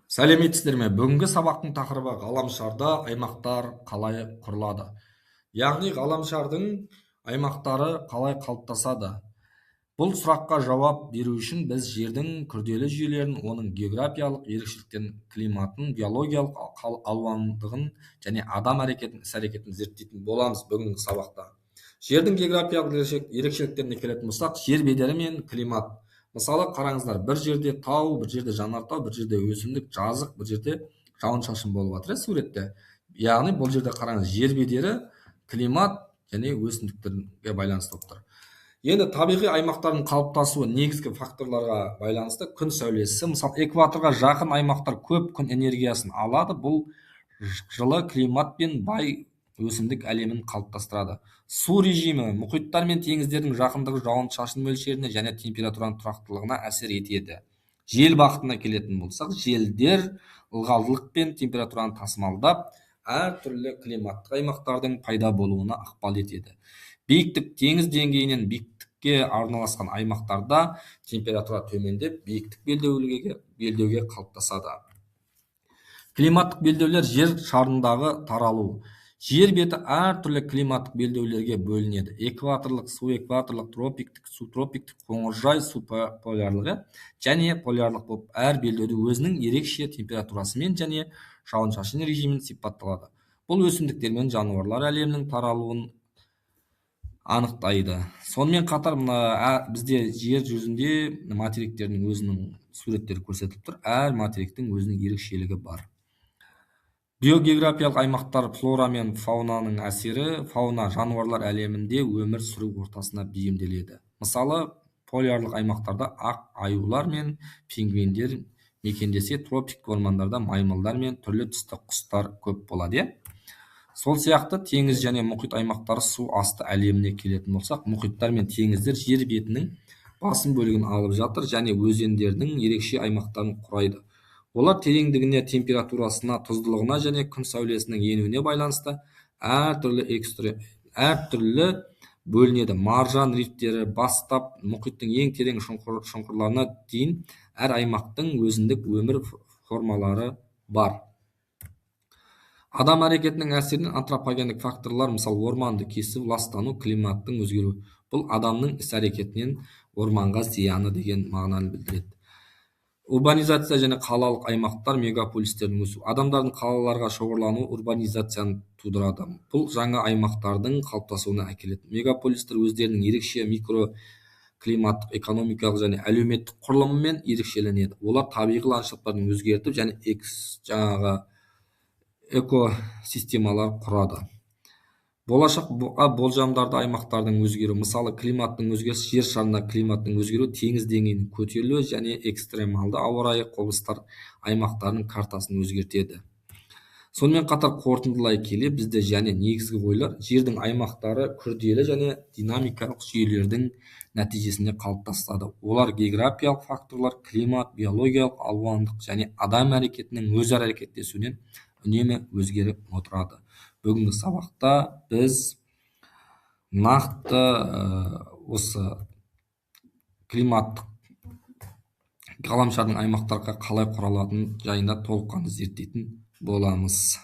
Сәлеметсіздер ме? Бүгінгі сабақтың тақырыбы ғаламшарда аймақтар қалай құрылады. Яғни ғаламшардың аймақтары қалай қалыптасады. Бұл сұраққа жауап беру үшін біз жердің күрделі жүйелерін, оның географиялық ерекшеліктерін, климатын, биологиялық алуандығын және адам іс-әрекетін зерттейтін боламыз бүгінгі сабақта. Жердің географиялық ерекшеліктеріне келетін болсақ, жер бедері мен климат. Мысалы, қараңыздар, бір жерде тау, бір жерде жанартау, бір жерде өсімдік, жазық, бір жерде жауын-шашын болып жатыр суретте. Яғни бұл жерде қараңыз, жер бедері, климат және өсімдіктерге байланысты болып тұр. Енді табиғи аймақтардың қалыптасуы негізгі факторларға байланысты күн сәулесі. Мысалы, экваторға жақын аймақтар көп күн энергиясын алады. Бұл жылы климат пен бай өсімдік әлемін қалыптастырады. Су режимі мұхиттар мен теңіздердің жақындығы жауын-шашын мөлшеріне және температураның тұрақтылығына әсер етеді. Жел бағытына келетін болсақ, желдер ылғалдылық пен температураны тасымалдап, әртүрлі климаттық аймақтардың пайда болуына ықпал етеді. Биіктік теңіз деңгейінен биіктікке арналасқан аймақтарда температура төмендеп, биіктік белдеуге қалыптасады. Климаттық белдеулер жер шарындағы таралу. Жер беті әртүрлі климаттық белдеулерге бөлінеді. Экваторлық, субэкваторлық, тропиктік, субтропиктік, қоңыржай, субполярлығы және полярлық болып, әр белдеуде өзінің ерекше температурасымен және жауын-шашын режимін сипатталады. Бұл өсімдіктер мен жануарлар әлемінің таралуын анықтайды. Сонымен қатар бізде жер жүзінде материктердің өзінің суреттері көрсетіліп тұр. Әр материктің өзінің ерекшелігі бар. Биогеографиялық аймақтар флора мен фаунаның әсері. Фауна жануарлар әлемінде өмір сүру ортасына бейімделеді. Мысалы, полярлық аймақтарда ақ аюлар мен пингвиндер мекендесе, тропиктік ормандарда маймылдар мен түрлі түсті құстар көп болады. Сол сияқты теңіз және мұхит аймақтары су асты әлеміне келетін болсақ, мұхиттар мен теңіздер жер бетінің басым бөлігін алып жатыр және өзендердің ерекше аймақтарын құрайды. Олар тереңдігіне, температурасына, тұздылығына және күн сәулесінің енуіне байланысты әртүрлі бөлінеді. Маржан рифтері бастап мұхиттың ең терең шұңқырларына дейін әр аймақтың өзіндік өмір формалары бар. Адам әрекетінің әсерінен антропогендік факторлар, мысалы орманды кесу, ластану, климаттың өзгеру. Бұл адамның іс-әрекетінен орманға зияны деген мағынаны білдіреді. Урбанизация және қалалық аймақтар, мегаполистердің өсу. Адамдардың қалаларға шоғырлануы урбанизацияны тудырады. Бұл жаңа аймақтардың қалыптасуына әкеледі. Мегаполистер өздерінің ерекше микроклиматтық, экономикалық және әлеуметтік құрылымымен ерекшеленеді. Олар табиғи ландшафттардың өзгертіп және экосистемалар құрады. Болашақ болжамдарды аймақтардың өзгеру. Мысалы, климаттың өзгерісі, жер шарында климаттың өзгеру, теңіз деңгейінің көтерілуі және экстремалды ауа райы құбылыстар аймақтардың картасын өзгертеді. Сонымен қатар қорытындылай келе, бізде және негізгі ойлар жердің аймақтары күрделі және динамикалық жүйелердің нәтижесінде қалыптасады. Олар географиялық факторлар, климат, биологиялық алуандық және адам әрекетінің өзара әрекеттесуінен үнемі өзгеріп отырады. Бүгінгі сабақта біз нақты осы климаттық ғаламшардың аймақтарға қалай құралатыны жайында толыққанды зерттейтін боламыз.